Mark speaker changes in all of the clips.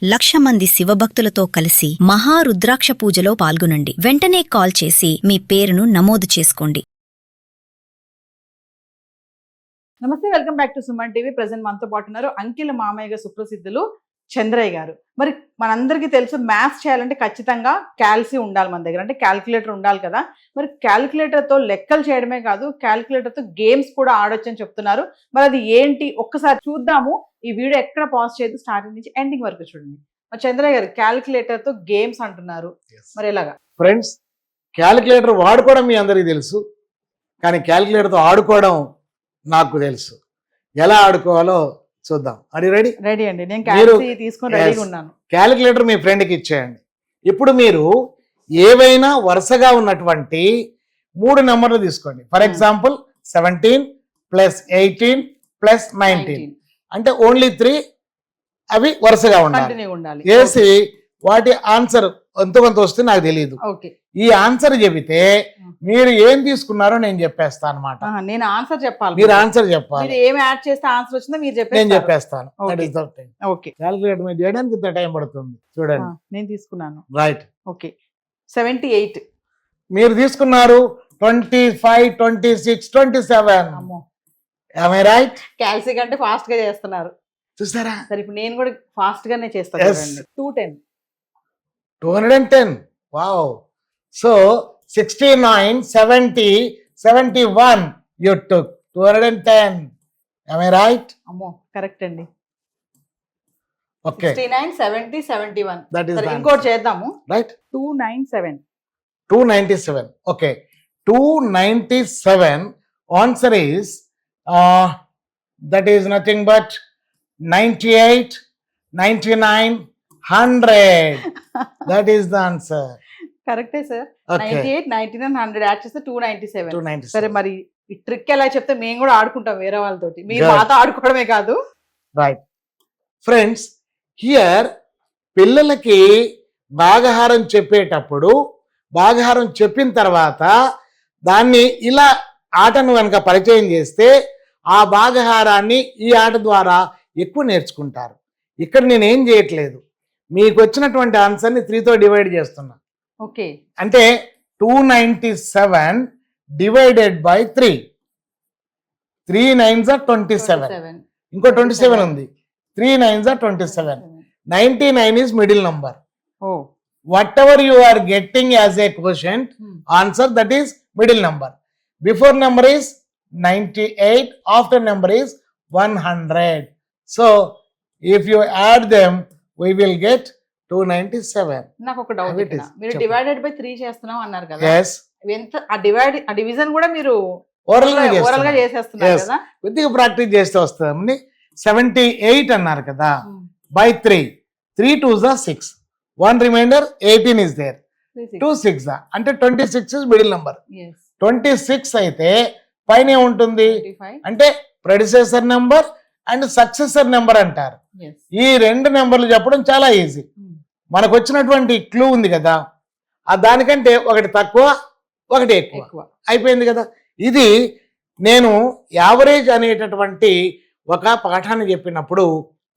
Speaker 1: 1,00,000 మంది శివభక్తులతో కలిసి మహారుద్రాక్ష పూజలో పాల్గొనండి. వెంటనే కాల్ చేసి మీ పేరును నమోదు చేసుకోండి.
Speaker 2: నమస్తే, welcome back to Suman TV. Present మనతో పాటు ఉన్నారు అంకిల మామయ్యగా సుప్రసిద్ధులు చంద్రయ్య గారు. మరి మనందరికీ తెలుసు, మ్యాథ్స్ చేయాలంటే ఖచ్చితంగా క్యాల్సీ ఉండాలి మన దగ్గర, అంటే క్యాల్కులేటర్ ఉండాలి కదా. మరి క్యాల్కులేటర్తో లెక్కలు చేయడమే కాదు, క్యాల్కులేటర్తో గేమ్స్ కూడా ఆడొచ్చు అని చెప్తున్నారు. మరి అది ఏంటి ఒక్కసారి చూద్దాము. ఈ వీడియో ఎక్కడ పాజ్ చేయదు, స్టార్టింగ్ నుంచి ఎండింగ్ వరకు చూడండి. మరి చంద్రయ్య గారు, క్యాల్కులేటర్తో గేమ్స్ అంటున్నారు, మరి ఎలాగా?
Speaker 3: ఫ్రెండ్స్, క్యాలిక్యులేటర్ వాడుకోవడం మీ అందరికీ తెలుసు, కానీ క్యాలిక్యులేటర్తో ఆడుకోవడం నాకు తెలుసు. ఎలా ఆడుకోవాలో చూద్దాం. అది రెడీ?
Speaker 2: రెడీ అండి, నేను క్యాల్కులేటర్ తీసుకొని రెడీగా ఉన్నాను.
Speaker 3: క్యాలిక్యులేటర్ మీ ఫ్రెండ్కి ఇచ్చేయండి. ఇప్పుడు మీరు ఏవైనా వరుసగా ఉన్నటువంటి 3 నెంబర్లు తీసుకోండి. ఫర్ ఎగ్జాంపుల్ 17 + 18 + 19 అంటే ఓన్లీ 3 అవి వరుసగా ఉండాలి. వేసి వాటి ఆన్సర్ ఎంతో కొంత వస్తే నాకు తెలియదు. ఈ ఆన్సర్ చెబితే మీరు ఏం తీసుకున్నారో నేను చెప్పేస్తాను అనమాట.
Speaker 2: నేను ఆన్సర్ చెప్పాలి,
Speaker 3: మీరు ఆన్సర్ చెప్పాలి.
Speaker 2: ఏం యాడ్ చేస్తే ఆన్సర్ వచ్చిందో మీరు చెప్పండి,
Speaker 3: నేను చెప్పేస్తాను. క్యాలిక్యులేటర్ మీద చేయడానికి ఇంత టైం పడుతుంది. చూడండి,
Speaker 2: నేను తీసుకున్నాను.
Speaker 3: రైట్.
Speaker 2: ఓకే, 78
Speaker 3: మీరు తీసుకున్నారు. 25, 26, 27. రైట్.
Speaker 2: క్యాల్సీ కంటే ఫాస్ట్ గా చేస్తున్నారు,
Speaker 3: చూసారా?
Speaker 2: సరే, ఇప్పుడు నేను కూడా ఫాస్ట్ గానే చేస్తాను.
Speaker 3: 210. Wow. So 69, 70, 71 you took 210. Am I right?
Speaker 2: అమ్మో, కరెక్ట్ అండి.
Speaker 3: ఓకే,
Speaker 2: 69, 70, 71.
Speaker 3: దట్ ఇస్
Speaker 2: ఇంకోటి చేద్దాము.
Speaker 3: Right.
Speaker 2: 297.
Speaker 3: Okay, 297 answer is that is nothing but 98, 99, 100. That is the answer.
Speaker 2: కరెక్టే సార్. 98, 99, 100 యాడ్ చేస్తే 297. సరే, మరి ఈ ట్రిక్ ఎలా చెప్తే మేము కూడా ఆడుకుంటాం వేరే వాళ్ళతోటి, మీరు మాతో ఆడుకోవడమే కాదు.
Speaker 3: రైట్. ఫ్రెండ్స్, హియర్ పిల్లలకి భాగహారం చెప్పేటప్పుడు భాగహారం చెప్పిన తర్వాత దాన్ని ఇలా ఆటను కనుక పరిచయం చేస్తే ఆ భాగహారాన్ని ఈ ఆట ద్వారా ఎక్కువ నేర్చుకుంటారు. ఇక్కడ నేను ఏం చేయట్లేదు, మీకు వచ్చినటువంటి ఆన్సర్ని 3తో డివైడ్ చేస్తున్నా.
Speaker 2: ఓకే,
Speaker 3: అంటే 297 డివైడెడ్ బై 3. 3 9s are 27. ఇంకో 27 ఉంది. 3 9s are 27. 99 is middle number. Whatever you are getting as a quotient answer, that is middle number. Before number is 98, after number is 100. So if you add them, we will get 297.
Speaker 2: నాకు ఒక doubt, మీరు divided by 3 చేస్తున్నాం అన్నారు కదా.
Speaker 3: yes,
Speaker 2: ఎంత ఆ division కూడా మీరు
Speaker 3: ఓరల్ గా
Speaker 2: చేసేస్తున్నారు కదా.
Speaker 3: కొద్దిగా ప్రాక్టీస్ చేస్తే వస్తుంది. 78 అన్నారు కదా, by 3. 3 2s are 6. 1 remainder 18 is there. 2 6 అంటే 26 is middle number. 26 అయితే పైన ఉంటుంది అంటే predecessor number and successor number అంటారు. ఈ 2 నెంబర్లు చెప్పడం చాలా ఈజీ. మనకు వచ్చినటువంటి క్లూ ఉంది కదా, ఆ దానికంటే ఒకటి తక్కువ ఒకటి ఎక్కువ అయిపోయింది కదా. ఇది నేను యావరేజ్ అనేటటువంటి ఒక పాఠాన్ని చెప్పినప్పుడు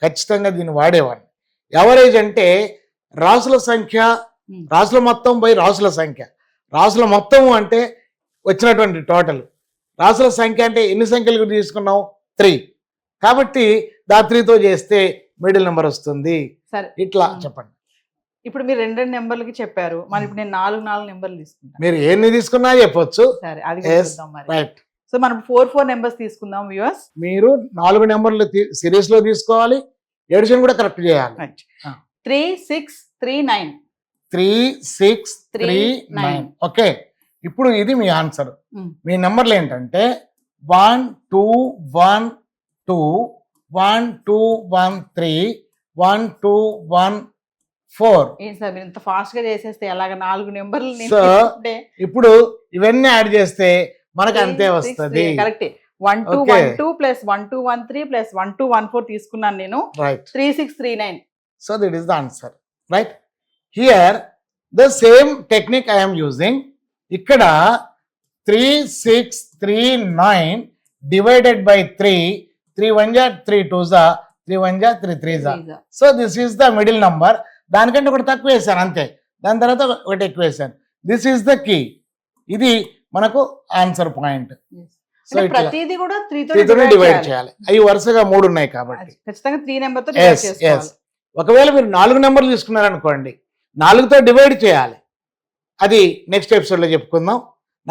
Speaker 3: ఖచ్చితంగా దీన్ని వాడేవాడిని. యావరేజ్ అంటే రాసుల సంఖ్య, రాసుల మొత్తం బై రాసుల సంఖ్య. రాసుల మొత్తం అంటే వచ్చినటువంటి టోటల్. రాసుల సంఖ్య అంటే ఎన్ని సంఖ్యలు తీసుకున్నాం? 3. కాబట్టి దా 3తో చేస్తే మిడిల్ నెంబర్ వస్తుంది. ఇట్లా చెప్పండి.
Speaker 2: ఇప్పుడు మీరు 2 నెంబర్లకి చెప్పారు, మరి ఇప్పుడు నేను 4 నెంబర్లు తీసుకుంటాను.
Speaker 3: మీరు ఎన్ని తీసుకున్నా చెప్పొచ్చు.
Speaker 2: సరే, అది రైట్. సో మనం 4 నెంబర్స్ తీసుకుందాం వ్యూవర్స్.
Speaker 3: మీరు 4 నెంబర్లు సిరీస్ లో తీసుకోవాలి, ఎడిషన్ కూడా కరెక్ట్ చేయాలి.
Speaker 2: 3 6 3 9.
Speaker 3: 3 6 3 9. ఓకే, ఇప్పుడు ఇది మీ ఆన్సర్. మీ నెంబర్లు ఏంటంటే 1 2 1 2 1 2 1 3 1 2 1 4.
Speaker 2: ఏంటి సార్, మీరు ఇంత ఫాస్ట్ గా చేసేస్తే ఎలాగ 4 నెంబర్లు?
Speaker 3: సో ఇప్పుడు ఇవన్నీ యాడ్ చేస్తే మనకు అంతే వస్తుంది.
Speaker 2: కరెక్ట్. 1 2 1 2 + 1 2 1 3 + 1 2 1 4 తీసుకున్నాను నేను.
Speaker 3: Right.
Speaker 2: 3 6 3 9.
Speaker 3: So that is the answer. Right. Here the same technique I am using. ఇక్కడ 3 6 3 9 డివైడెడ్ బై 3. 3 1 3 2 3 1 జా 3 3 జా. So this is the middle number. దానికంటే ఒకటి తక్కువ వేసాను అంతే, దాని తర్వాత ఒకటి ఎక్కువ వేసాను. This is the key. ఇది మనకు ఆన్సర్ పాయింట్. సో
Speaker 2: ప్రతిదీ కూడా 3
Speaker 3: తో డివైడ్ చేయాలి. అవి వరుసగా 3 ఉన్నాయి కాబట్టి
Speaker 2: ఖచ్చితంగా 3 నెంబర్ తో డివైడ్ చేసుకోవాలి.
Speaker 3: ఒకవేళ మీరు 4 నెంబర్లు తీసుకున్నారనుకోండి, 4తో డివైడ్ చేయాలి. అది నెక్స్ట్ ఎపిసోడ్ లో చెప్పుకుందాం.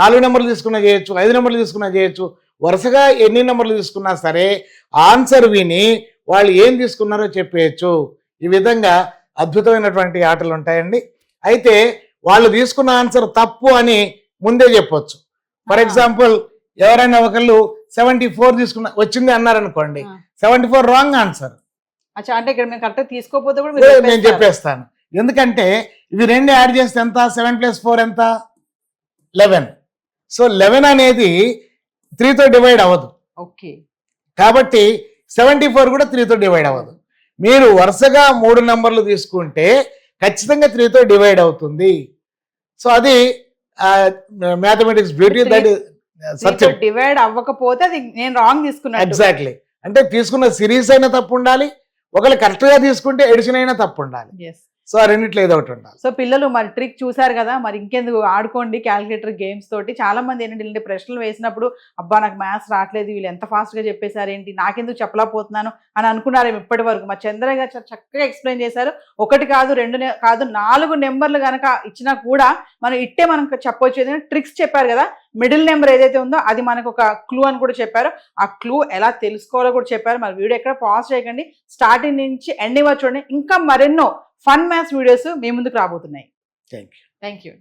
Speaker 3: 4 నెంబర్లు తీసుకున్నా చేయొచ్చు, 5 నెంబర్లు తీసుకున్నా చేయొచ్చు. వరుసగా ఎన్ని నెంబర్లు తీసుకున్నా సరే ఆన్సర్ విని వాళ్ళు ఏం తీసుకున్నారో చెప్పేయచ్చు. ఈ విధంగా అద్భుతమైనటువంటి ఆటలు ఉంటాయండి. అయితే వాళ్ళు తీసుకున్న ఆన్సర్ తప్పు అని ముందే చెప్పొచ్చు. ఫర్ ఎగ్జాంపుల్ ఎవరైనా ఒకళ్ళు 74 తీసుకున్న వచ్చింది అన్నారనుకోండి, 74 రాంగ్ ఆన్సర్.
Speaker 2: అంటే ఇక్కడ మేము కరెక్ట్ తీసుకోకపోతే కూడా
Speaker 3: నేను చెప్పేస్తాను. ఎందుకంటే ఇవి రెండు యాడ్ చేస్తే ఎంత? 7 + 4 ఎంత? 11. సో 11 అనేది 3తో డివైడ్ అవ్వదు.
Speaker 2: ఓకే,
Speaker 3: కాబట్టి 74 కూడా 3తో డివైడ్ అవ్వదు. మీరు వరుసగా 3 నెంబర్లు తీసుకుంటే ఖచ్చితంగా 3తో డివైడ్ అవుతుంది. సో అది mathematics beauty. That Satyam.
Speaker 2: Divide అవ్వకపోతే అది నేను రాంగ్ తీసుకున్నాను.
Speaker 3: ఎగ్జాక్ట్లీ. అంటే తీసుకున్న సిరీస్ అయినా తప్పు ఉండాలి, ఒకవేళ కరెక్ట్ గా తీసుకుంటే ఎడిషన్ అయినా తప్పు ఉండాలి. సో ఆ రెండిట్లో ఏదో ఒకటి ఉండాలి.
Speaker 2: సో పిల్లలు మరి ట్రిక్ చూసారు కదా, మరి ఇంకెందుకు ఆడుకోండి క్యాలిక్యులేటర్ గేమ్స్ తోటి. చాలా మంది ఏంటంటే ఇలాంటి ప్రశ్నలు వేసినప్పుడు అబ్బా నాకు మ్యాథ్స్ రావట్లేదు, వీళ్ళు ఎంత ఫాస్ట్ గా చెప్పేశారు ఏంటి, నాకెందుకు చెప్పలేకపోతున్నాను అని అనుకున్నారేమో ఇప్పటి వరకు. మా చంద్రయ్య గారు చక్కగా ఎక్స్ప్లెయిన్ చేశారు. 1 కాదు 2 కాదు 4 నెంబర్లు కనుక ఇచ్చినా కూడా మనం ఇట్టే మనం చెప్పొచ్చు. ఏదైనా ట్రిక్స్ చెప్పారు కదా, మిడిల్ నెంబర్ ఏదైతే ఉందో అది మనకు ఒక క్లూ అని కూడా చెప్పారు. ఆ క్లూ ఎలా తెలుసుకోవాలో కూడా చెప్పారు. మరి వీడియో ఎక్కడ పాజ్ చేయకండి, స్టార్టింగ్ నుంచి ఎండింగ్ వరకు చూడండి. ఇంకా మరెన్నో ఫన్ మ్యాథ్స్ వీడియోస్ మీ ముందుకు రాబోతున్నాయి.
Speaker 3: Thank you.
Speaker 2: Thank you.